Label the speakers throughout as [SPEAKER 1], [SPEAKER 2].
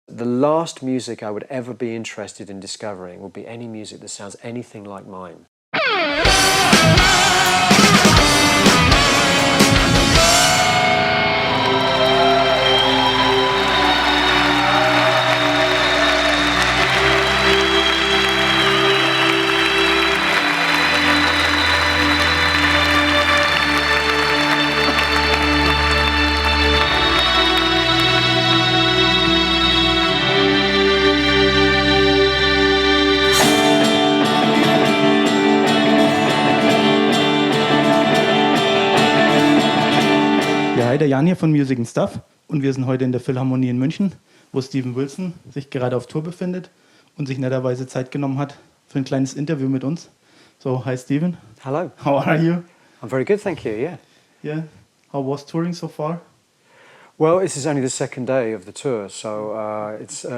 [SPEAKER 1] The last music I would ever be interested in discovering would be any music that sounds anything like mine.
[SPEAKER 2] Hi, der Jan hier von nStuff und wir sind heute in der Philharmonie in München, wo Steven Wilson sich gerade auf Tour befindet und sich netterweise Zeit genommen hat für ein kleines Interview mit uns. So, hi Steven.
[SPEAKER 1] Hello.
[SPEAKER 2] How are you?
[SPEAKER 1] I'm very good, thank you, yeah.
[SPEAKER 2] Yeah. How was touring so far?
[SPEAKER 1] Well, this is only the second day of the tour, so it's too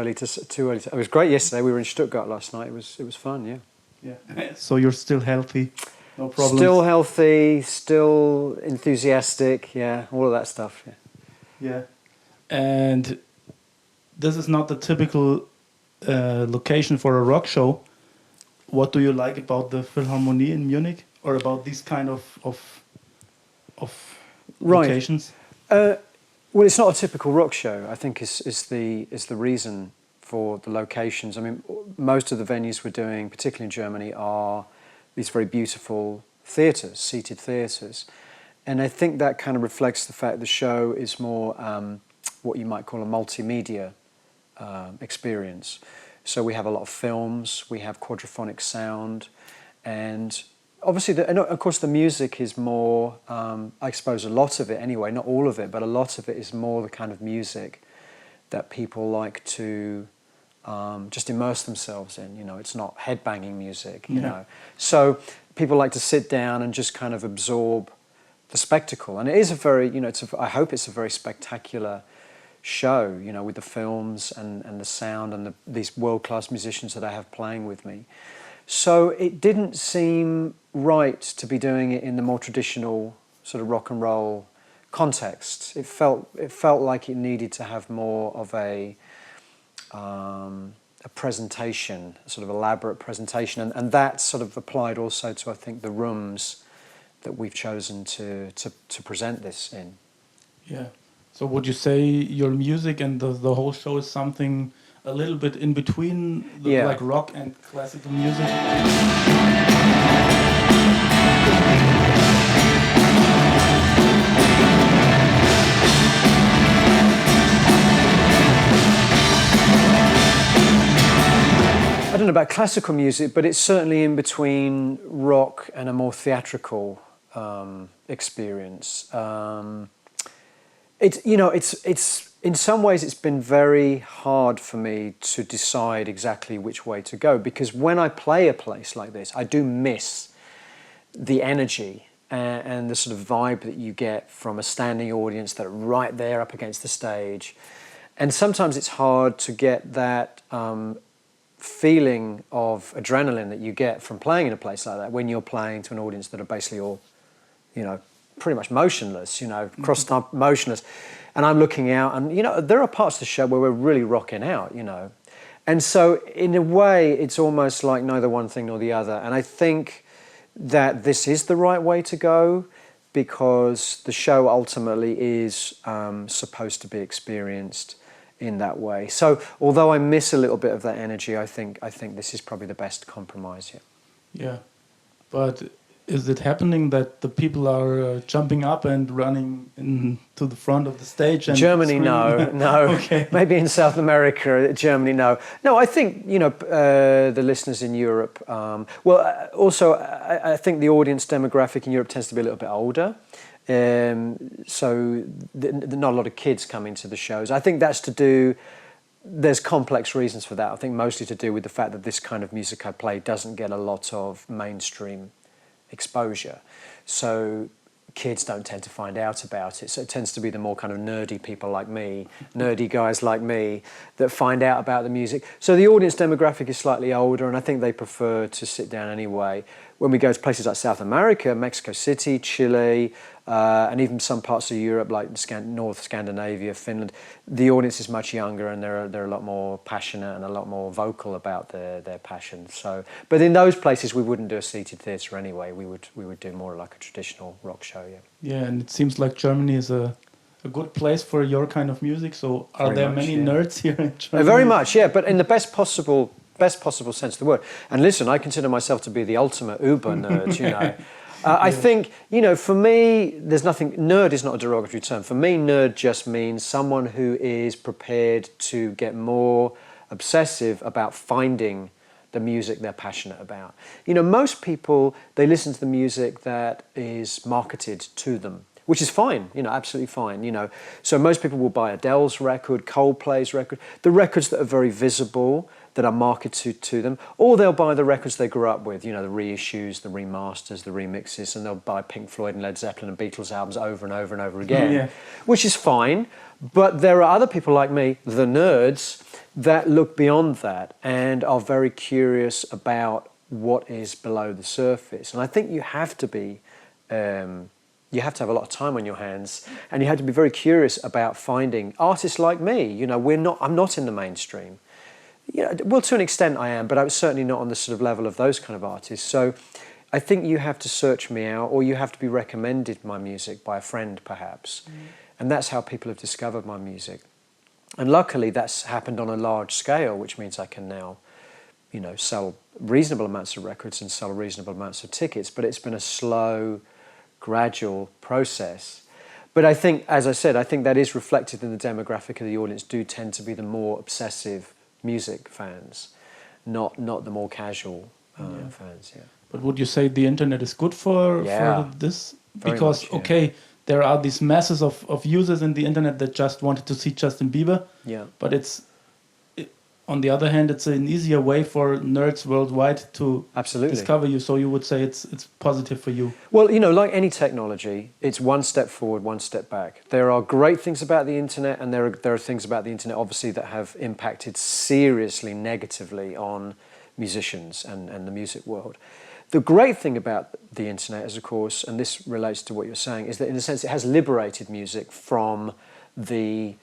[SPEAKER 1] early to... It was great yesterday, we were in Stuttgart last night, it was fun, yeah.
[SPEAKER 2] Yeah. So you're still healthy? No problems?
[SPEAKER 1] Still healthy, still enthusiastic, yeah, all of that stuff. Yeah.
[SPEAKER 2] Yeah. And this is not the typical location for a rock show. What do you like about the Philharmonie in Munich, or about these kind of locations?
[SPEAKER 1] Well, it's not a typical rock show. I think is the reason for the locations. I mean, most of the venues we're doing, particularly in Germany, are these very beautiful theatres, seated theatres. And I think that kind of reflects the fact the show is more what you might call a multimedia experience. So we have a lot of films, we have quadraphonic sound, and obviously, and of course the music is more, I suppose a lot of it anyway, not all of it, but a lot of it is more the kind of music that people like to just immerse themselves in, you know, it's not headbanging music, you know. So people like to sit down and just kind of absorb the spectacle. And it is a very, you know, I hope it's a very spectacular show, you know, with the films and the sound and these world-class musicians that I have playing with me. So it didn't seem right to be doing it in the more traditional sort of rock and roll context. It felt like it needed to have more of a presentation, a sort of elaborate presentation, and that sort of applied also to, I think, the rooms that we've chosen to present this in. Yeah.
[SPEAKER 2] So would you say your music and the whole show is something a little bit in between like rock and classical music?
[SPEAKER 1] I don't know about classical music, but it's certainly in between rock and a more theatrical experience. It's in some ways it's been very hard for me to decide exactly which way to go, because when I play a place like this, I do miss the energy and the sort of vibe that you get from a standing audience that are right there up against the stage. And sometimes it's hard to get that feeling of adrenaline that you get from playing in a place like that when you're playing to an audience that are basically all, you know, pretty much motionless, you know, crossed up, motionless. And I'm looking out and, you know, there are parts of the show where we're really rocking out, you know. And so in a way, it's almost like neither one thing nor the other. And I think that this is the right way to go, because the show ultimately is supposed to be experienced in that way. So although I miss a little bit of that energy, I think this is probably the best compromise here.
[SPEAKER 2] Yeah, but is it happening that the people are jumping up and running to the front of the stage? And
[SPEAKER 1] Germany,
[SPEAKER 2] screaming?
[SPEAKER 1] no.
[SPEAKER 2] Okay.
[SPEAKER 1] Maybe in South America, Germany, no. No, I think, you know, the listeners in Europe, also I think the audience demographic in Europe tends to be a little bit older. So not a lot of kids come into the shows. I think that's to do, there's complex reasons for that. I think mostly to do with the fact that this kind of music I play doesn't get a lot of mainstream exposure. So kids don't tend to find out about it. So it tends to be the more kind of nerdy people like me, nerdy guys like me, that find out about the music. So the audience demographic is slightly older, and I think they prefer to sit down anyway. When we go to places like South America, Mexico City, Chile, and even some parts of Europe, like North Scandinavia, Finland, the audience is much younger and they're a lot more passionate and a lot more vocal about their passion. So, but in those places, we wouldn't do a seated theatre anyway. We would do more like a traditional rock show. Yeah.
[SPEAKER 2] Yeah, and it seems like Germany is a good place for your kind of music. So, are there many nerds here in Germany?
[SPEAKER 1] Very much, yeah. But in the best possible sense of the word. And listen, I consider myself to be the ultimate uber nerd. You know. I think, you know, for me, there's nothing, nerd is not a derogatory term. For me, nerd just means someone who is prepared to get more obsessive about finding the music they're passionate about. You know, most people, they listen to the music that is marketed to them, which is fine, you know, absolutely fine, you know. So most people will buy Adele's record, Coldplay's record, the records that are very visible, that are marketed to them, or they'll buy the records they grew up with, you know, the reissues, the remasters, the remixes, and they'll buy Pink Floyd and Led Zeppelin and Beatles albums over and over and over again, which is fine. But there are other people like me, the nerds, that look beyond that and are very curious about what is below the surface. And I think you have to be, you have to have a lot of time on your hands, and you have to be very curious about finding artists like me. You know, I'm not in the mainstream. You know, well, to an extent I am, but I was certainly not on the sort of level of those kind of artists. So I think you have to search me out, or you have to be recommended my music by a friend, perhaps. And that's how people have discovered my music. And luckily that's happened on a large scale, which means I can now, you know, sell reasonable amounts of records and sell reasonable amounts of tickets. But it's been a slow, gradual process. But I think, as I said, I think that is reflected in the demographic of the audience do tend to be the more obsessive music fans, not the more casual fans. Yeah.
[SPEAKER 2] But would you say the internet is good for this?
[SPEAKER 1] Very
[SPEAKER 2] because
[SPEAKER 1] much, yeah.
[SPEAKER 2] Okay, there are these masses of users in the internet that just wanted to see Justin Bieber.
[SPEAKER 1] Yeah.
[SPEAKER 2] But on the other hand, it's an easier way for nerds worldwide to discover you. So you would say it's positive for you.
[SPEAKER 1] Well, you know, like any technology, it's one step forward, one step back. There are great things about the internet, and there are things about the internet, obviously, that have impacted seriously negatively on musicians and the music world. The great thing about the internet is, of course, and this relates to what you're saying, is that in a sense it has liberated music from the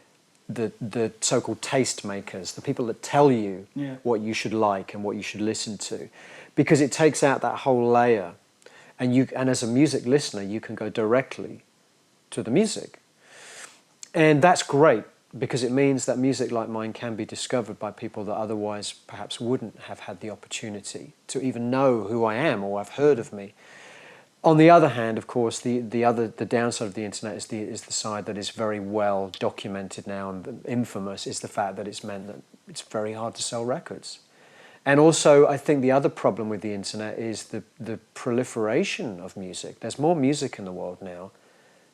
[SPEAKER 1] so-called taste makers, the people that tell you what you should like and what you should listen to, because it takes out that whole layer, and as a music listener you can go directly to the music, and that's great because it means that music like mine can be discovered by people that otherwise perhaps wouldn't have had the opportunity to even know who I am or have heard of me. On the other hand, of course, the downside of the internet is the side that is very well documented now and infamous, is the fact that it's meant that it's very hard to sell records. And also, I think the other problem with the internet is the proliferation of music. There's more music in the world now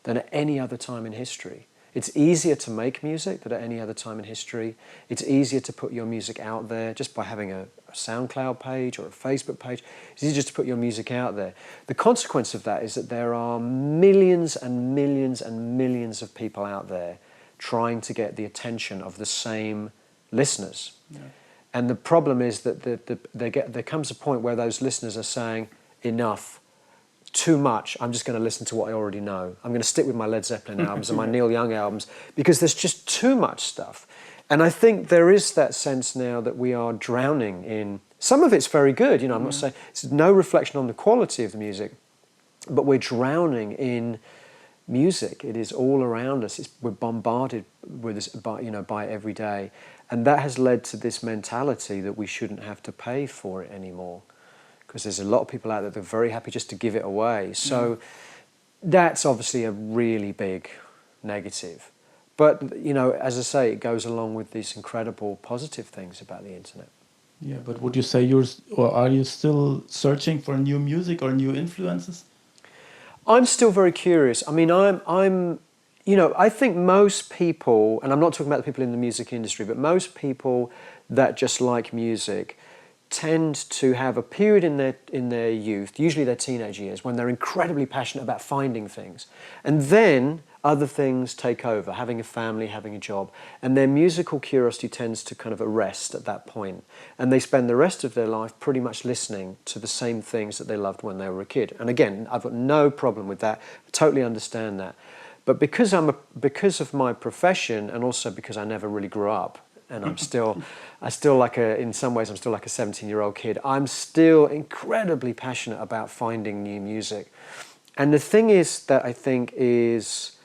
[SPEAKER 1] than at any other time in history. It's easier to make music than at any other time in history. It's easier to put your music out there just by having a SoundCloud page or a Facebook page. It's easier just to put your music out there. The consequence of that is that there are millions and millions and millions of people out there trying to get the attention of the same listeners. Yeah. And the problem is that there comes a point where those listeners are saying, enough, too much, I'm just going to listen to what I already know. I'm going to stick with my Led Zeppelin albums and my Neil Young albums, because there's just too much stuff. And I think there is that sense now that we are drowning in, some of it's very good, you know, I'm not saying, it's no reflection on the quality of the music, but we're drowning in music. It is all around us. We're bombarded with this, by it every day. And that has led to this mentality that we shouldn't have to pay for it anymore, because there's a lot of people out there that are very happy just to give it away. So that's obviously a really big negative. But, you know, as I say, it goes along with these incredible positive things about the internet.
[SPEAKER 2] Yeah, but would you say are you still searching for new music or new influences?
[SPEAKER 1] I'm still very curious. I mean, I'm you know, I think most people, and I'm not talking about the people in the music industry, but most people that just like music tend to have a period in their youth, usually their teenage years, when they're incredibly passionate about finding things. And then, other things take over, having a family, having a job, and their musical curiosity tends to kind of arrest at that point. And they spend the rest of their life pretty much listening to the same things that they loved when they were a kid. And again, I've got no problem with that. I totally understand that. But because of my profession, and also because I never really grew up, and in some ways I'm still like a 17-year-old kid, I'm still incredibly passionate about finding new music. And the thing is that I think is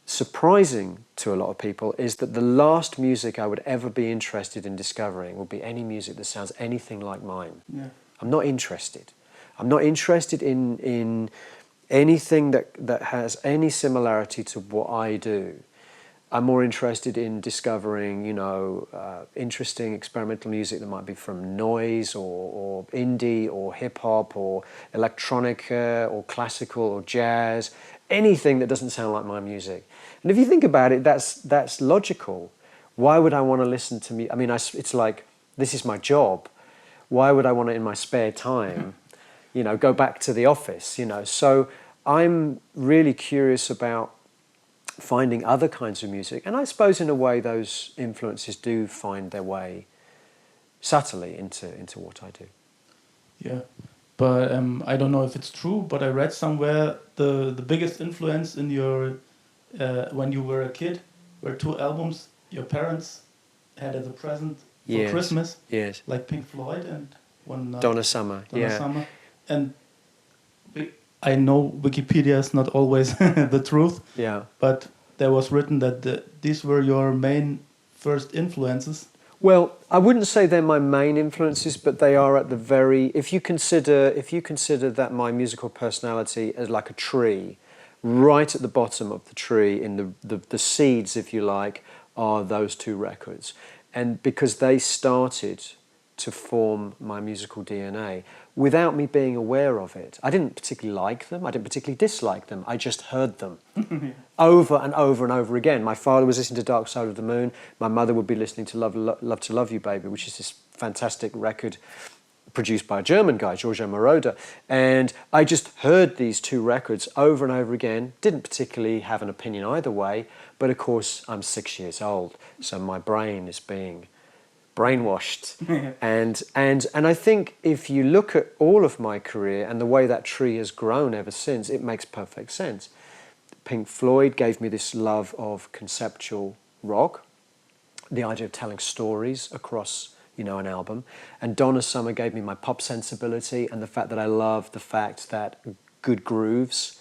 [SPEAKER 1] surprising to a lot of people is that the last music I would ever be interested in discovering would be any music that sounds anything like mine.
[SPEAKER 2] Yeah.
[SPEAKER 1] I'm not interested. I'm not interested in anything that has any similarity to what I do. I'm more interested in discovering, interesting experimental music that might be from noise or indie or hip-hop or electronica or classical or jazz, anything that doesn't sound like my music. And if you think about it, that's logical. Why would I want to listen to me? I mean, it's like, this is my job. Why would I want to, in my spare time, go back to the office, So I'm really curious about finding other kinds of music. And I suppose in a way those influences do find their way subtly into what I do.
[SPEAKER 2] Yeah, but I don't know if it's true, but I read somewhere the biggest influence in your when you were a kid were two albums your parents had as a present for Christmas.
[SPEAKER 1] Yes.
[SPEAKER 2] Like Pink Floyd and one
[SPEAKER 1] Donna Summer.
[SPEAKER 2] Donna Summer. And I know Wikipedia is not always the truth.
[SPEAKER 1] Yeah.
[SPEAKER 2] But there was written that these were your main first influences.
[SPEAKER 1] Well, I wouldn't say they're my main influences, but they are at the very. If you consider that my musical personality is like a tree, right at the bottom of the tree, in the seeds, if you like, are those two records, and because they started to form my musical DNA without me being aware of it. I didn't particularly like them. I didn't particularly dislike them. I just heard them over and over and over again. My father was listening to Dark Side of the Moon. My mother would be listening to Love to Love You, Baby, which is this fantastic record produced by a German guy, Giorgio Moroder. And I just heard these two records over and over again. Didn't particularly have an opinion either way. But of course, I'm 6 years old, so my brain is being brainwashed. and I think if you look at all of my career and the way that tree has grown ever since, it makes perfect sense. Pink Floyd gave me this love of conceptual rock, the idea of telling stories across an album, and Donna Summer gave me my pop sensibility and the fact that I love the fact that good grooves.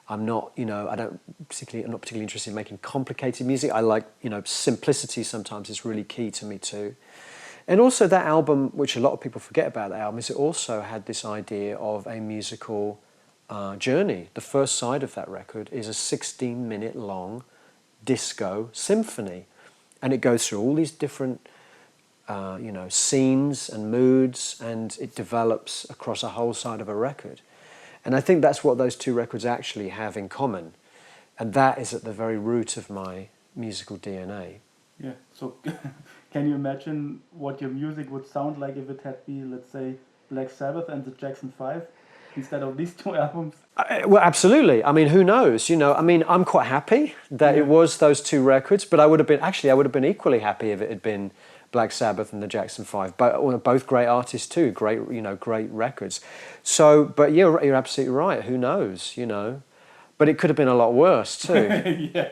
[SPEAKER 1] I'm not particularly interested in making complicated music. I like, simplicity sometimes is really key to me too. And also that album, which a lot of people forget about that album, is it also had this idea of a musical journey. The first side of that record is a 16-minute long disco symphony. And it goes through all these different, scenes and moods, and it develops across a whole side of a record. And I think that's what those two records actually have in common. And that is at the very root of my musical DNA.
[SPEAKER 2] Yeah, so can you imagine what your music would sound like if it had been, let's say, Black Sabbath and the Jackson 5 instead of these two albums?
[SPEAKER 1] Well, absolutely. I mean, who knows? I'm quite happy that it was those two records, but I would have been equally happy if it had been Black Sabbath and the Jackson 5, both great artists too, great records. So, but you're absolutely right. Who knows, But it could have been a lot worse too.
[SPEAKER 2] Yeah.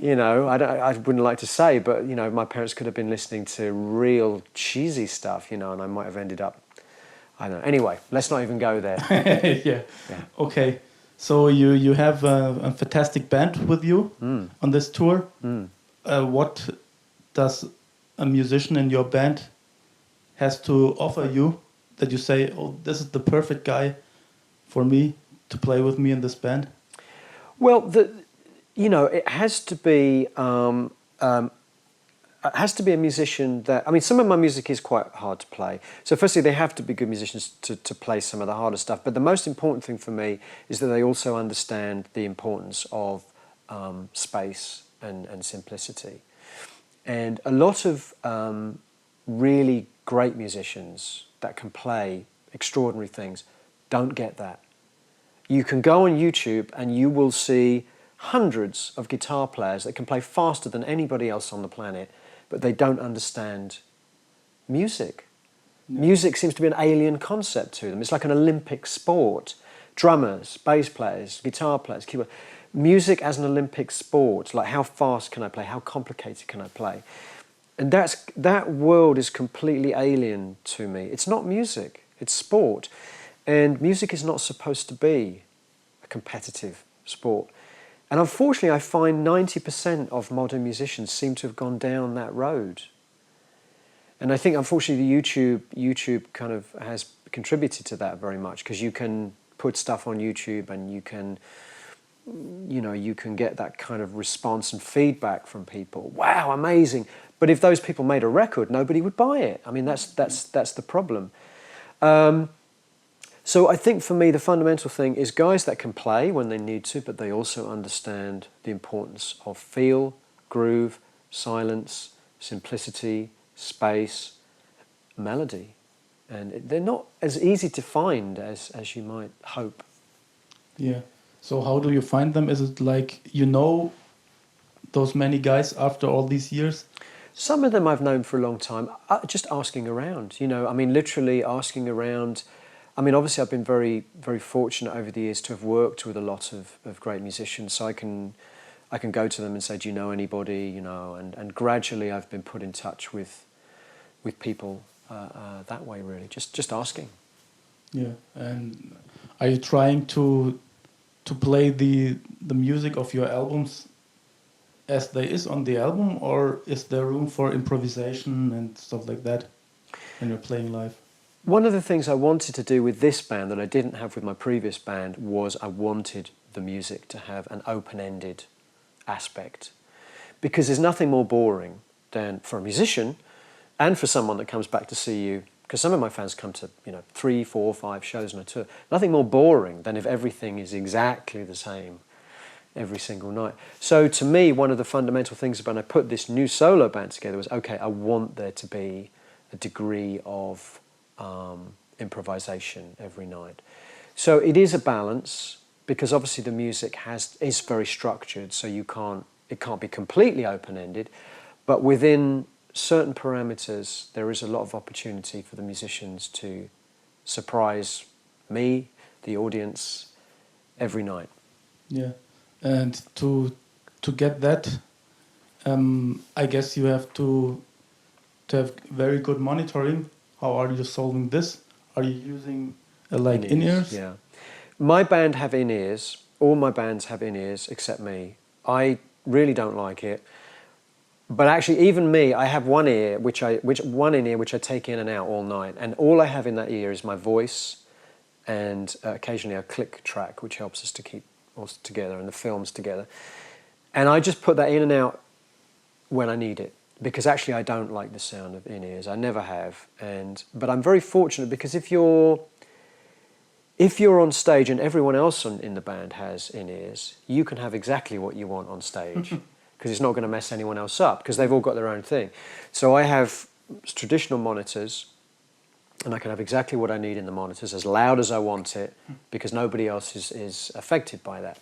[SPEAKER 1] I wouldn't like to say, but my parents could have been listening to real cheesy stuff, and I might have ended up. I don't know. Anyway, let's not even go there.
[SPEAKER 2] Yeah. Okay. So you have a fantastic band with you on this tour. What does a musician in your band has to offer you that you say, oh, this is the perfect guy for me to play with me in this band?
[SPEAKER 1] Well, it has to be a musician that, some of my music is quite hard to play. So firstly, they have to be good musicians to play some of the harder stuff. But the most important thing for me is that they also understand the importance of space and simplicity. And a lot of really great musicians that can play extraordinary things don't get that. You can go on YouTube and you will see hundreds of guitar players that can play faster than anybody else on the planet, but they don't understand music.
[SPEAKER 2] Yeah.
[SPEAKER 1] Music seems to be an alien concept to them. It's like an Olympic sport. Drummers, bass players, guitar players, keyboard. Music as an Olympic sport, like how fast can I play, how complicated can I play? And that world is completely alien to me. It's not music, it's sport. And music is not supposed to be a competitive sport. And unfortunately, I find 90% of modern musicians seem to have gone down that road. And I think, unfortunately, YouTube kind of has contributed to that very much, because you can put stuff on YouTube and you can get that kind of response and feedback from people. Wow, amazing! But if those people made a record, nobody would buy it. I mean, that's the problem. So I think for me, the fundamental thing is guys that can play when they need to, but they also understand the importance of feel, groove, silence, simplicity, space, melody. And they're not as easy to find as you might hope.
[SPEAKER 2] Yeah. So how do you find them? Is it like you know those many guys after all these years?
[SPEAKER 1] Some of them I've known for a long time, just asking around, I mean, literally asking around. I mean, obviously I've been very, very fortunate over the years to have worked with a lot of great musicians, so I can go to them and say, do you know anybody, and gradually I've been put in touch with people that way, really, just asking.
[SPEAKER 2] Yeah, and are you trying to play the music of your albums as they is on the album, or is there room for improvisation and stuff like that when you're playing live?
[SPEAKER 1] One of the things I wanted to do with this band that I didn't have with my previous band was I wanted the music to have an open-ended aspect, because there's nothing more boring than for a musician and for someone that comes back to see you, because some of my fans come to 3, 4, 5 shows on a tour. Nothing more boring than if everything is exactly the same every single night. So to me, one of the fundamental things when I put this new solo band together was, okay, I want there to be a degree of improvisation every night. So it is a balance, because obviously the music is very structured, so it can't be completely open-ended, but within certain parameters there is a lot of opportunity for the musicians to surprise me, the audience, every night.
[SPEAKER 2] Yeah, and to get that, I guess you have to have very good monitoring. How are you solving this? Are you using in-ears?
[SPEAKER 1] Yeah. My band have in-ears. All my bands have in-ears except me. I really don't like it. But actually, even me, I have one in-ear which I take in and out all night. And all I have in that ear is my voice and occasionally a click track, which helps us to keep us together and the films together. And I just put that in and out when I need it, because actually I don't like the sound of in-ears. I never have. But I'm very fortunate, because if you're on stage and everyone else in the band has in-ears, you can have exactly what you want on stage, because it's not going to mess anyone else up, because they've all got their own thing. So I have traditional monitors, and I can have exactly what I need in the monitors, as loud as I want it, because nobody else is affected by that.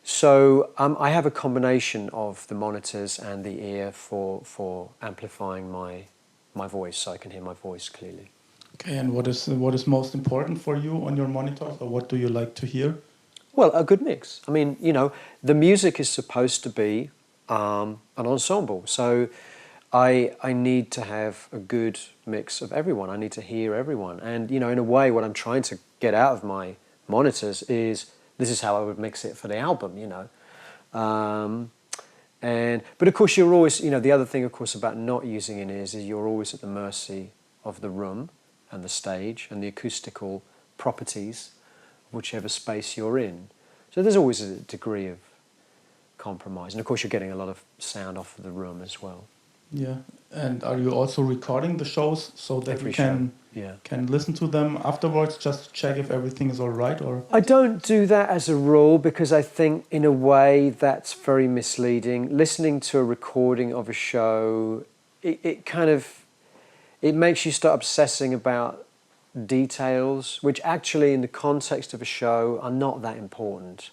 [SPEAKER 1] So I have a combination of the monitors and the ear for amplifying my voice, so I can hear my voice clearly.
[SPEAKER 2] Okay, and what is most important for you on your monitors, or what do you like to hear?
[SPEAKER 1] Well, a good mix. I mean, the music is supposed to be an ensemble, so I need to have a good mix of everyone. I need to hear everyone, and in a way, what I'm trying to get out of my monitors is, this is how I would mix it for the album, But of course, you're always, the other thing, of course, about not using in-ears is you're always at the mercy of the room and the stage and the acoustical properties of whichever space you're in. So there's always a degree of compromise. And of course, you're getting a lot of sound off of the room as well.
[SPEAKER 2] Yeah, and are you also recording the shows so that
[SPEAKER 1] Every
[SPEAKER 2] you can
[SPEAKER 1] show, yeah.
[SPEAKER 2] can listen to them afterwards, just to check if everything is all right? Or
[SPEAKER 1] I don't do that as a rule, because I think in a way that's very misleading. Listening to a recording of a show, it makes you start obsessing about details, which actually in the context of a show are not that important.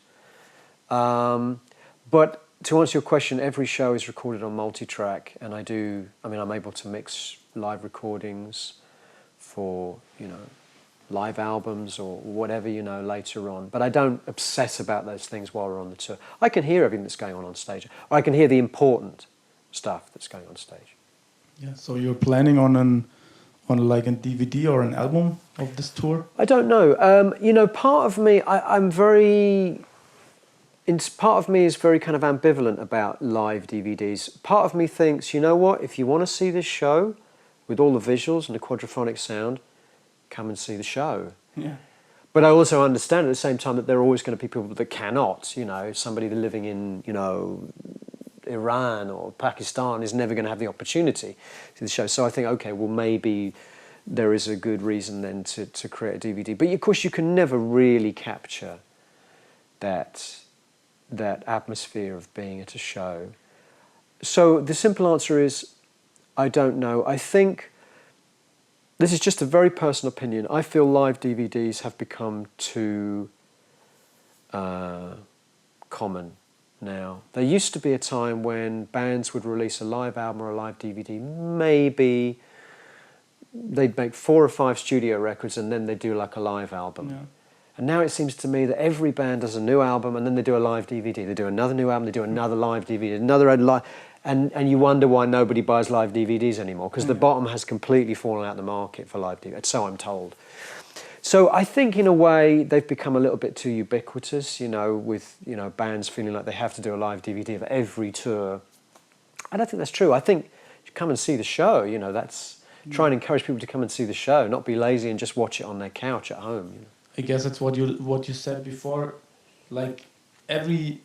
[SPEAKER 1] But to answer your question, every show is recorded on multi-track, and I'm able to mix live recordings for, live albums or whatever, later on. But I don't obsess about those things while we're on the tour. I can hear everything that's going on stage, or I can hear the important stuff that's going on stage.
[SPEAKER 2] Yeah, so you're planning on like a DVD or an album of this tour?
[SPEAKER 1] I don't know. Part of me, part of me is very kind of ambivalent about live DVDs. Part of me thinks, you know what, if you want to see this show with all the visuals and the quadraphonic sound, come and see the show.
[SPEAKER 2] Yeah.
[SPEAKER 1] But I also understand at the same time that there are always going to be people that cannot. Somebody living in, Iran or Pakistan is never going to have the opportunity to see the show. So I think, okay, well, maybe there is a good reason then to create a DVD. But of course, you can never really capture that atmosphere of being at a show. So the simple answer is, I don't know. I think, this is just a very personal opinion, I feel live DVDs have become too common now. There used to be a time when bands would release a live album or a live DVD. Maybe they'd make 4 or 5 studio records and then they'd do like a live album.
[SPEAKER 2] Yeah.
[SPEAKER 1] And now it seems to me that every band does a new album and then they do a live DVD. They do another new album, they do another live DVD, another live... And you wonder why nobody buys live DVDs anymore, because the bottom has completely fallen out of the market for live DVDs, so I'm told. So I think in a way they've become a little bit too ubiquitous, with bands feeling like they have to do a live DVD of every tour. I don't think that's true. I think you come and see the show, that's... Try and encourage people to come and see the show, not be lazy and just watch it on their couch at home.
[SPEAKER 2] I guess it's what you said before. Like every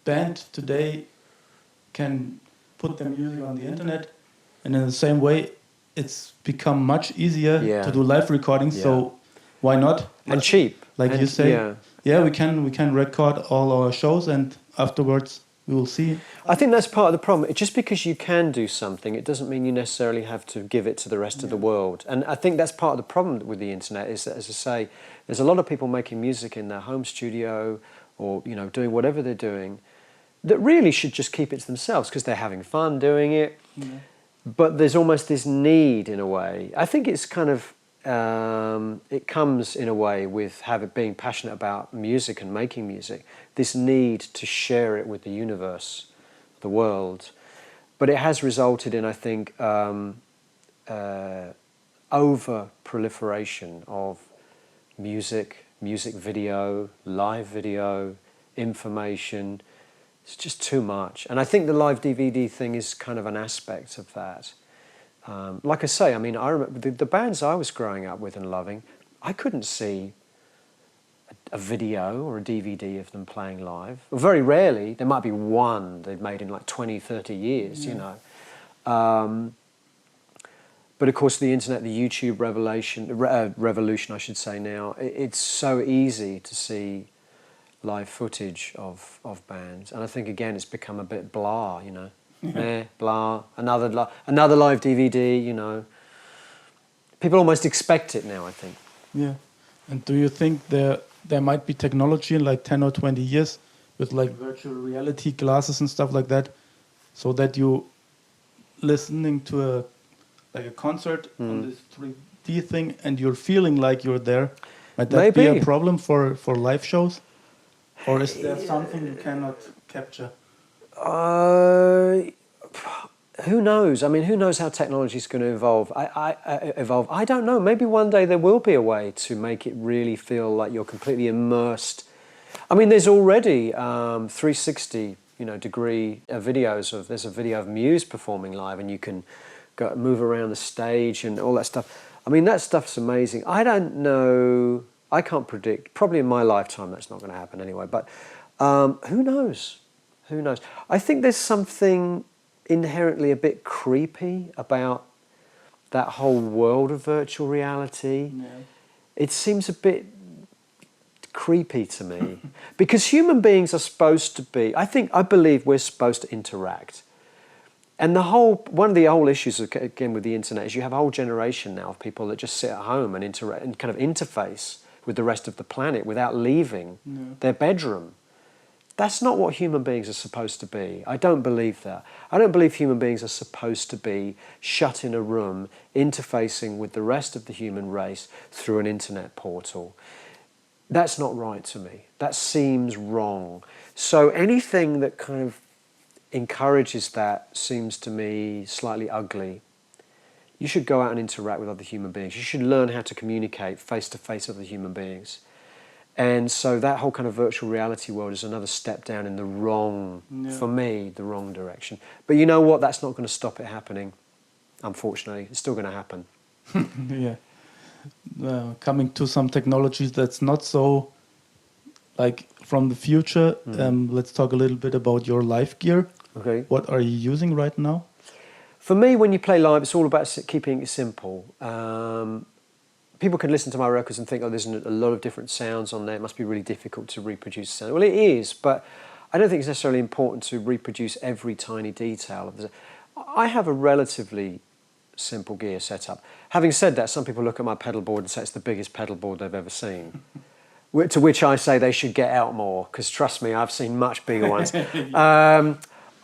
[SPEAKER 2] band today can put their music on the internet, and in the same way, it's become much easier to do live recordings. Yeah. So why not?
[SPEAKER 1] And cheap,
[SPEAKER 2] like you say. Yeah, we can record all our shows, and afterwards we will see. I
[SPEAKER 1] think that's part of the problem. Just because you can do something, it doesn't mean you necessarily have to give it to the rest of the world. And I think that's part of the problem with the internet, is that, as I say, there's a lot of people making music in their home studio or, doing whatever they're doing that really should just keep it to themselves because they're having fun doing it. Yeah. But there's almost this need, in a way. I think it's kind of, it comes in a way with being passionate about music and making music, this need to share it with the universe, the world. But it has resulted in, I think, over-proliferation of music video, live video, information. It's just too much. And I think the live DVD thing is kind of an aspect of that. Like I say, I remember the bands I was growing up with and loving, I couldn't see a video or a DVD of them playing live. Well, very rarely. There might be one they've made in like 20, 30 years, But of course, the internet, the YouTube revolution, I should say now, it's so easy to see live footage of bands. And I think, again, it's become a bit blah, blah, another live DVD, People almost expect it now, I think.
[SPEAKER 2] Yeah. And do you think there might be technology in like 10 or 20 years with like virtual reality glasses and stuff like that, so that you listening to a concert on this 3D thing and you're feeling like you're there? Might that be a problem for live shows? Or is there something you cannot capture?
[SPEAKER 1] Who knows? Who knows how technology is going to evolve? I don't know. Maybe one day there will be a way to make it really feel like you're completely immersed. There's already 360, degree videos there's a video of Muse performing live, and you can move around the stage and all that stuff. That stuff's amazing. I don't know. I can't predict. Probably in my lifetime that's not going to happen anyway. But who knows? Who knows? I think there's something inherently a bit creepy about that whole world of virtual reality. Yeah. It seems a bit creepy to me because human beings are supposed to be, I believe we're supposed to interact. And one of the whole issues, again, with the internet is you have a whole generation now of people that just sit at home and interact and kind of interface with the rest of the planet without leaving their bedroom. That's not what human beings are supposed to be. I don't believe that. I don't believe human beings are supposed to be shut in a room, interfacing with the rest of the human race through an internet portal. That's not right to me. That seems wrong. So anything that kind of encourages that seems to me slightly ugly. You should go out and interact with other human beings. You should learn how to communicate face to face with other human beings. And so that whole kind of virtual reality world is another step down in the wrong, for me, the wrong direction. But you know what? That's not going to stop it happening, unfortunately. It's still going to happen.
[SPEAKER 2] Yeah. Coming to some technologies that's not so, like, from the future, let's talk a little bit about your live gear.
[SPEAKER 1] Okay.
[SPEAKER 2] What are you using right now?
[SPEAKER 1] For me, when you play live, it's all about keeping it simple. People can listen to my records and think, oh, there's a lot of different sounds on there. It must be really difficult to reproduce sound. Well, it is, but I don't think it's necessarily important to reproduce every tiny detail. I have a relatively simple gear setup. Having said that, some people look at my pedal board and say it's the biggest pedal board they've ever seen. To which I say they should get out more, because trust me, I've seen much bigger ones.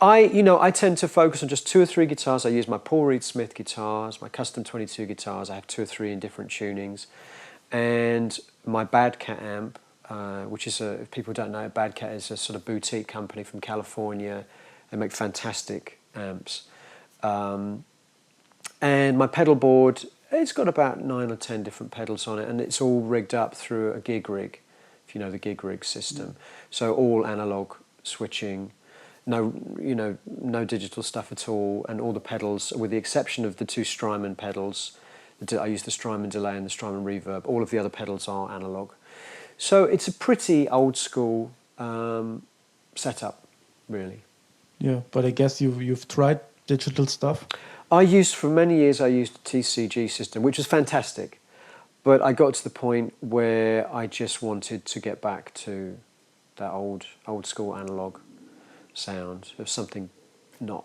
[SPEAKER 1] I tend to focus on just 2 or 3 guitars. I use my Paul Reed Smith guitars, my custom 22 guitars. I have 2 or 3 in different tunings. And my Bad Cat amp, which is, if people don't know, Bad Cat is a sort of boutique company from California. They make fantastic amps. And my pedal board, it's got about 9 or 10 different pedals on it, and it's all rigged up through a gig rig, if you know the gig rig system. So all analog switching. No digital stuff at all, and all the pedals, with the exception of the 2 Strymon pedals. I use the Strymon delay and the Strymon reverb. All of the other pedals are analog. So it's a pretty old school setup, really.
[SPEAKER 2] Yeah, but I guess you've tried digital stuff.
[SPEAKER 1] For many years, I used a TCG system, which was fantastic. But I got to the point where I just wanted to get back to that old school analog sound. There was something not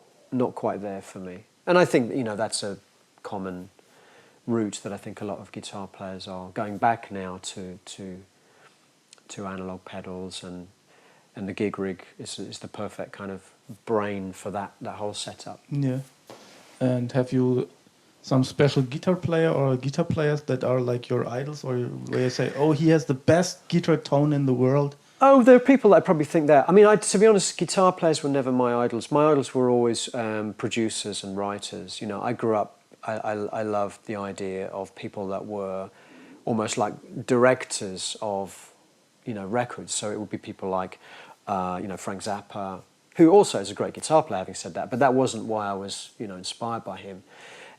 [SPEAKER 1] quite there for me. And I think, that's a common route that I think a lot of guitar players are going back now to analog pedals, and the gig rig is the perfect kind of brain for that whole setup.
[SPEAKER 2] Yeah. And have you some special guitar player or guitar players that are like your idols, or where you say, oh, he has the best guitar tone in the world?
[SPEAKER 1] Oh, there are people that probably think that. I mean, to be honest, guitar players were never my idols. My idols were always producers and writers. I grew up, I loved the idea of people that were almost like directors of, records. So it would be people like, Frank Zappa, who also is a great guitar player, having said that, but that wasn't why I was, inspired by him.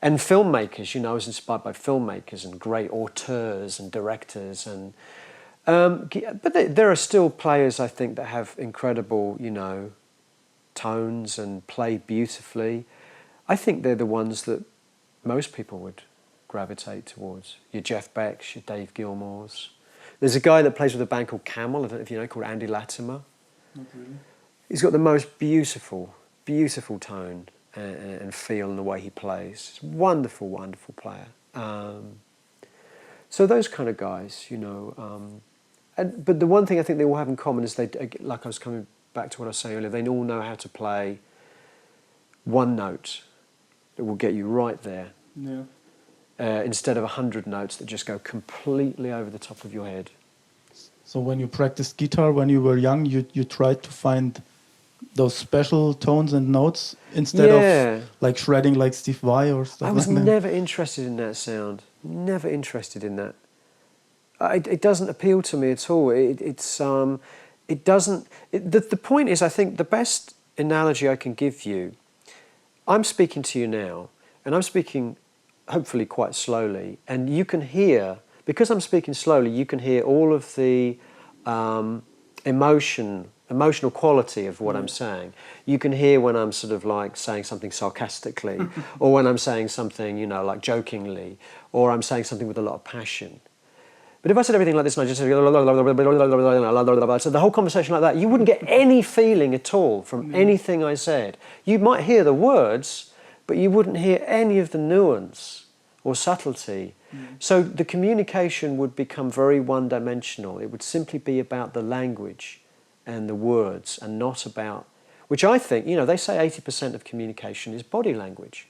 [SPEAKER 1] And filmmakers, I was inspired by filmmakers and great auteurs and directors and... but there are still players, I think, that have incredible, tones and play beautifully. I think they're the ones that most people would gravitate towards. Your Jeff Becks, your Dave Gilmours. There's a guy that plays with a band called Camel, I don't know if you know, called Andy Latimer.
[SPEAKER 2] Not really.
[SPEAKER 1] He's got the most beautiful tone and feel in the way he plays. He's a wonderful, wonderful player. So those kind of guys, but the one thing I think they all have in common is like I was coming back to what I was saying earlier, they all know how to play one note that will get you right there.
[SPEAKER 2] Yeah.
[SPEAKER 1] Instead of 100 notes that just go completely over the top of your head.
[SPEAKER 2] So when you practiced guitar when you were young, you tried to find those special tones and notes instead of like shredding like Steve Vai or stuff like that? I was
[SPEAKER 1] never interested in that sound. Never interested in that. It doesn't appeal to me at all. It doesn't... The point is, I think the best analogy I can give you, I'm speaking to you now, and I'm speaking hopefully quite slowly, and you can hear, because I'm speaking slowly, you can hear all of the emotional quality of what I'm saying. You can hear when I'm sort of like saying something sarcastically, or when I'm saying something, like jokingly, or I'm saying something with a lot of passion. But if I said everything like this and I just said, so the whole conversation like that, you wouldn't get any feeling at all from anything I said. You might hear the words, but you wouldn't hear any of the nuance or subtlety. So the communication would become very one-dimensional. It would simply be about the language and the words and not about, which I think, you know, they say 80% of communication is body language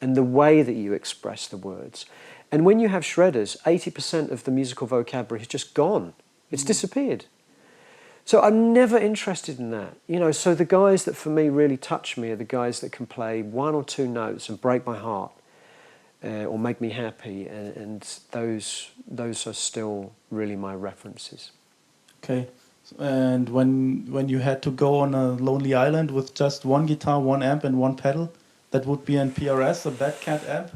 [SPEAKER 1] and the way that you express the words. And when you have shredders, 80% of the musical vocabulary has just gone. It's disappeared. So I'm never interested in that. You know, so the guys that for me really touch me are the guys that can play one or two notes and break my heart or make me happy, and those are still really my references.
[SPEAKER 2] Okay. And when you had to go on a lonely island with just one guitar, one amp and one pedal, that would be an PRS, a Bad Cat amp?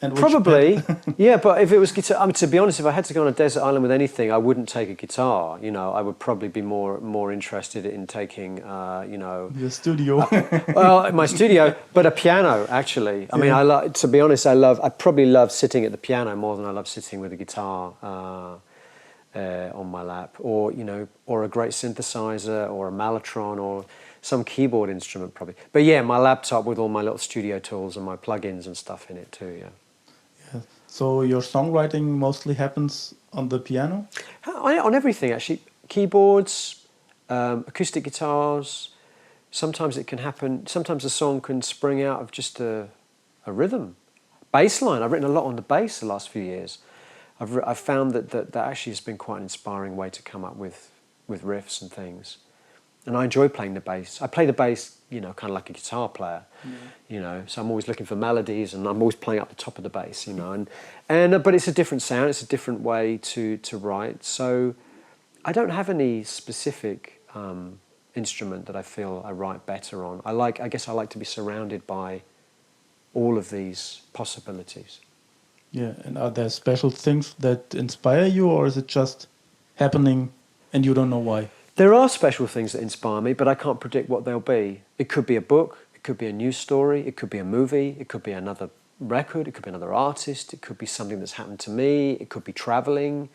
[SPEAKER 2] And
[SPEAKER 1] Probably, yeah, but if it was guitar, I mean, to be honest, if I had to go on a desert island with anything, I wouldn't take a guitar. You know, I would probably be more interested in taking, you know,
[SPEAKER 2] your studio.
[SPEAKER 1] Well, my studio, but a piano actually. I mean, to be honest, I probably love sitting at the piano more than I love sitting with a guitar on my lap, or you know, or a great synthesizer, or a mellotron, or some keyboard instrument probably. But yeah, my laptop with all my little studio tools and my plugins and stuff in it too. Yeah.
[SPEAKER 2] So your songwriting mostly happens on the piano?
[SPEAKER 1] On everything, actually. Keyboards, acoustic guitars. Sometimes it can happen. Sometimes a song can spring out of just a rhythm. Bass line. I've written a lot on the bass the last few years. I've found that actually has been quite an inspiring way to come up with riffs and things. And I enjoy playing the bass. I play the bass, you know, kind of like a guitar player, you know. So I'm always looking for melodies, and I'm always playing up the top of the bass, you know. And but it's a different sound. It's a different way to write. So I don't have any specific instrument that I feel I write better on. I guess I like to be surrounded by all of these possibilities.
[SPEAKER 2] Yeah. And are there special things that inspire you, or is it just happening and you don't know why?
[SPEAKER 1] There are special things that inspire me, but I can't predict what they'll be. It could be a book, it could be a news story, it could be a movie, it could be another record, it could be another artist, it could be something that's happened to me, it could be traveling.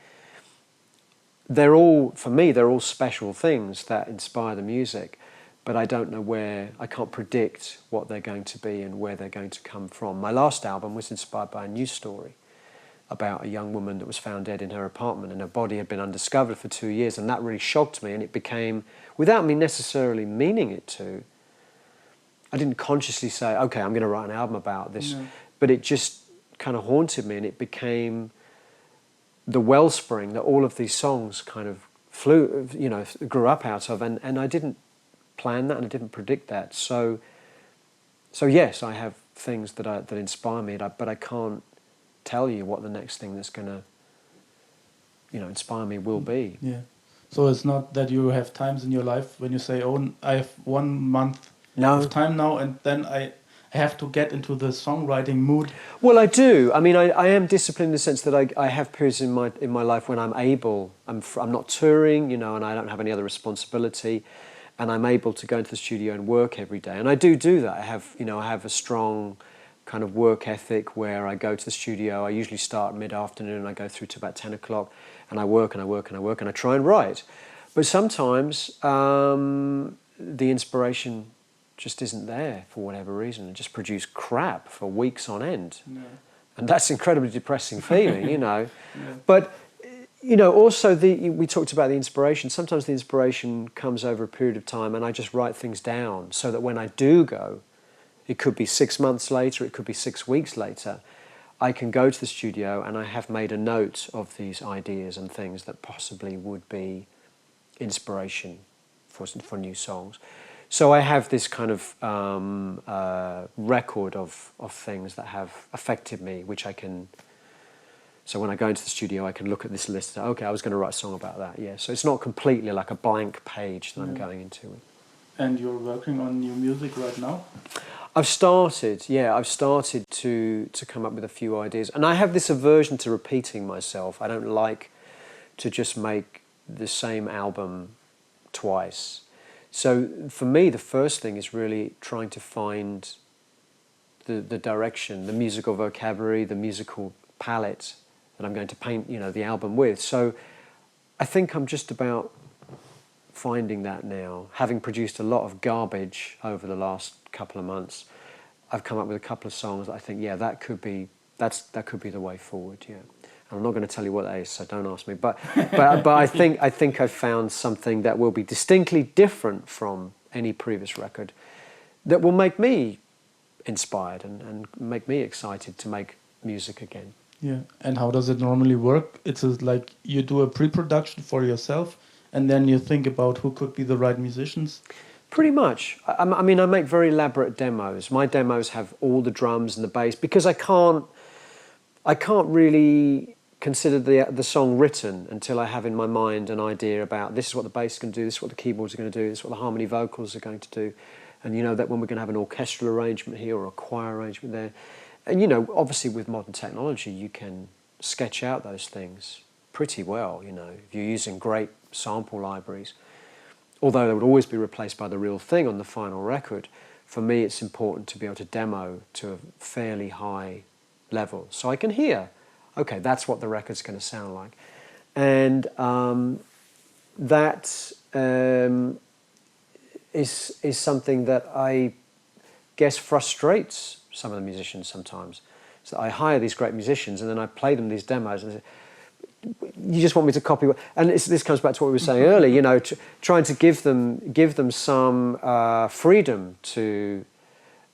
[SPEAKER 1] For me, they're all special things that inspire the music, but I don't know I can't predict what they're going to be and where they're going to come from. My last album was inspired by a news story about a young woman that was found dead in her apartment, and her body had been undiscovered for 2 years, and that really shocked me, and it became, without me necessarily meaning it to, I didn't consciously say, okay, I'm going to write an album about this, but it just kind of haunted me, and it became the wellspring that all of these songs kind of grew up out of, and I didn't plan that, and I didn't predict that. So yes, I have things that inspire me, but I can't tell you what the next thing that's going to, you know, inspire me will be.
[SPEAKER 2] Yeah. So it's not that you have times in your life when you say, oh, I have 1 month of time now, and then I have to get into the songwriting mood.
[SPEAKER 1] Well, I do. I mean, I am disciplined in the sense that I have periods in my life when I'm able. I'm not touring, you know, and I don't have any other responsibility, and I'm able to go into the studio and work every day. And I do that. I have a strong kind of work ethic where I go to the studio. I usually start mid-afternoon and I go through to about 10 o'clock, and I work and I work and I work and I try and write. But sometimes the inspiration just isn't there for whatever reason, and just produce crap for weeks on end. No. And that's an incredibly depressing feeling, you know. Yeah. But, you know, also we talked about the inspiration. Sometimes the inspiration comes over a period of time, and I just write things down so that when I do go, it could be 6 months later, it could be 6 weeks later, I can go to the studio and I have made a note of these ideas and things that possibly would be inspiration for new songs. So I have this kind of record of things that have affected me, which I can... So when I go into the studio, I can look at this list and say, okay, I was going to write a song about that, yeah. So it's not completely like a blank page that I'm going into it.
[SPEAKER 2] And you're working on new music right now?
[SPEAKER 1] I've started to come up with a few ideas. And I have this aversion to repeating myself. I don't like to just make the same album twice. So for me, the first thing is really trying to find the direction, the musical vocabulary, the musical palette that I'm going to paint, you know, the album with. So I think I'm just about finding that now. Having produced a lot of garbage over the last couple of months, I've come up with a couple of songs that I think, yeah, that could be the way forward, yeah. And I'm not going to tell you what that is, so don't ask me. But I think I've found something that will be distinctly different from any previous record, that will make me inspired and make me excited to make music again.
[SPEAKER 2] Yeah. And how does it normally work? It's like you do a pre-production for yourself, and then you think about who could be the right musicians?
[SPEAKER 1] Pretty much. I mean, I make very elaborate demos. My demos have all the drums and the bass, because I can't really consider the song written until I have in my mind an idea about this is what the bass is going to do, this is what the keyboards are going to do, this is what the harmony vocals are going to do, and you know that when we're going to have an orchestral arrangement here or a choir arrangement there. And you know, obviously with modern technology you can sketch out those things pretty well, you know, if you're using great sample libraries. Although they would always be replaced by the real thing on the final record, for me it's important to be able to demo to a fairly high level, so I can hear, okay, that's what the record's going to sound like. And that is something that I guess frustrates some of the musicians sometimes. So I hire these great musicians and then I play them these demos and they say, you just want me to copy what? And this comes back to what we were saying earlier, you know, trying to give them some freedom to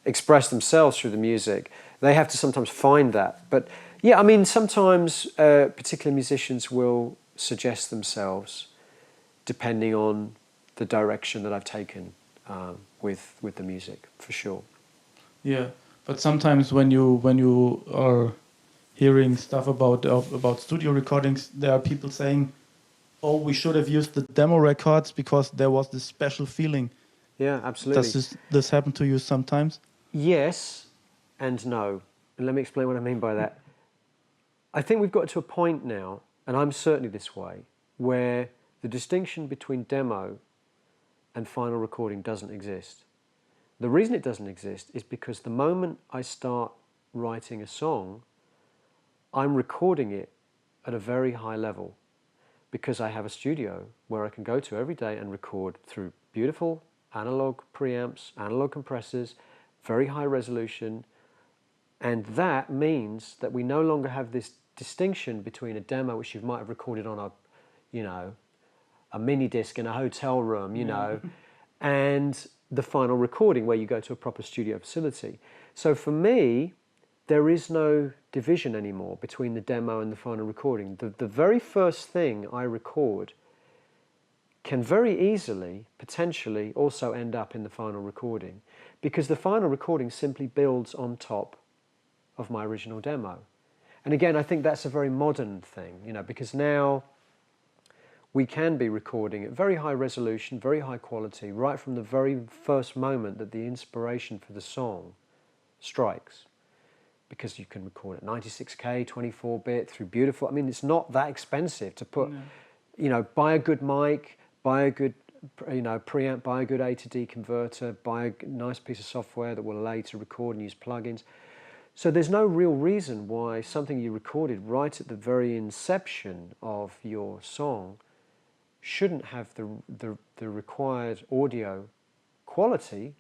[SPEAKER 1] express themselves through the music. They have to sometimes find that. But yeah, I mean, sometimes particular musicians will suggest themselves depending on the direction that I've taken with the music, for sure.
[SPEAKER 2] Yeah, but sometimes when you are hearing stuff about studio recordings, there are people saying, "Oh, we should have used the demo records because there was this special feeling."
[SPEAKER 1] Yeah, absolutely.
[SPEAKER 2] Does this happen to you sometimes?
[SPEAKER 1] Yes and no. And let me explain what I mean by that. I think we've got to a point now, and I'm certainly this way, where the distinction between demo and final recording doesn't exist. The reason it doesn't exist is because the moment I start writing a song, I'm recording it at a very high level, because I have a studio where I can go to every day and record through beautiful analog preamps, analog compressors, very high resolution. And that means that we no longer have this distinction between a demo which you might have recorded on a mini disc in a hotel room, you know, and the final recording where you go to a proper studio facility. So for me, there is no division anymore between the demo and the final recording. The very first thing I record can very easily, potentially, also end up in the final recording, because the final recording simply builds on top of my original demo. And again, I think that's a very modern thing, you know, because now we can be recording at very high resolution, very high quality, right from the very first moment that the inspiration for the song strikes. Because you can record at 96K, 24-bit, through beautiful... I mean, it's not that expensive to put, you know, buy a good mic, buy a good, you know, preamp, buy a good A to D converter, buy a nice piece of software that will allow you to record and use plugins. So there's no real reason why something you recorded right at the very inception of your song shouldn't have the required audio quality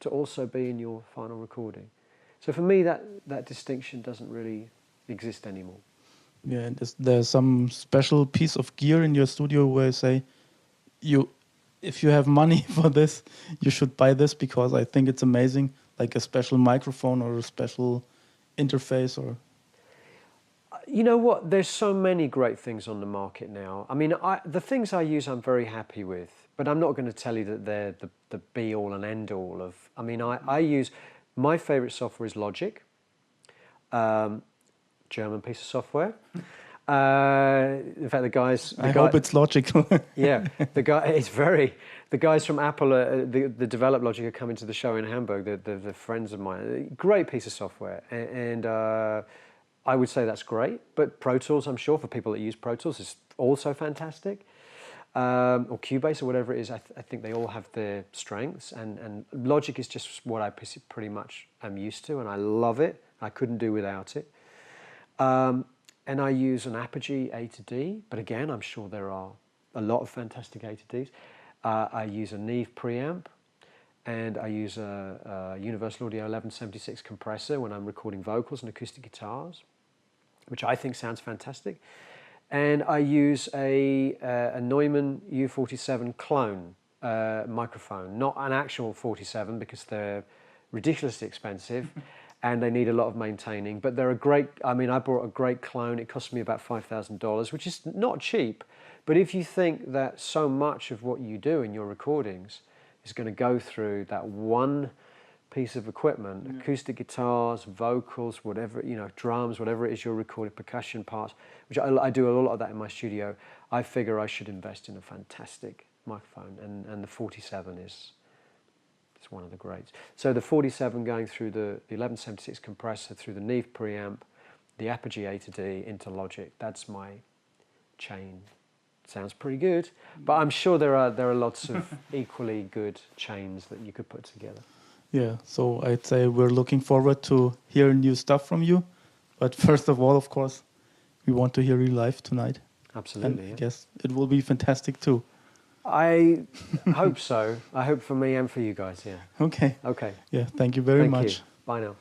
[SPEAKER 1] to also be in your final recording. So for me, that distinction doesn't really exist anymore.
[SPEAKER 2] Yeah, and there's some special piece of gear in your studio where you say, if you have money for this, you should buy this because I think it's amazing, like a special microphone or a special interface or...
[SPEAKER 1] You know what? There's so many great things on the market now. I mean, the things I use I'm very happy with, but I'm not going to tell you that they're the be-all and end-all of... I mean, I use... My favourite software is Logic, German piece of software. In fact, I
[SPEAKER 2] hope it's logical.
[SPEAKER 1] Yeah, the guys from Apple, the Develop Logic, are coming to the show in Hamburg. They're friends of mine. Great piece of software, and I would say that's great. But Pro Tools, I'm sure, for people that use Pro Tools, is also fantastic. Or Cubase or whatever it is, I think they all have their strengths, and Logic is just what I pretty much am used to, and I love it. I couldn't do without it. And I use an Apogee A to D, but again, I'm sure there are a lot of fantastic A to Ds. I use a Neve preamp, and I use a Universal Audio 1176 compressor when I'm recording vocals and acoustic guitars. which I think sounds fantastic. And I use a Neumann U47 clone microphone, not an actual 47 because they're ridiculously expensive and they need a lot of maintaining. But they're a great, I mean, I bought a great clone. It cost me about $5,000, which is not cheap. But if you think that so much of what you do in your recordings is going to go through that one piece of equipment, acoustic guitars, vocals, whatever, you know, drums, whatever it is you're recording, percussion parts, which I do a lot of that in my studio, I figure I should invest in a fantastic microphone, and the 47 is one of the greats. So the 47 going through the 1176 compressor, through the Neve preamp, the Apogee A to D into Logic, that's my chain. Sounds pretty good, but I'm sure there are lots of equally good chains that you could put together.
[SPEAKER 2] Yeah, so I'd say we're looking forward to hearing new stuff from you. But first of all, of course, we want to hear you live tonight.
[SPEAKER 1] Absolutely.
[SPEAKER 2] And I guess it will be fantastic too.
[SPEAKER 1] I hope so. I hope for me and for you guys, yeah.
[SPEAKER 2] Okay.
[SPEAKER 1] Okay.
[SPEAKER 2] Yeah, thank you very much.
[SPEAKER 1] You. Bye now.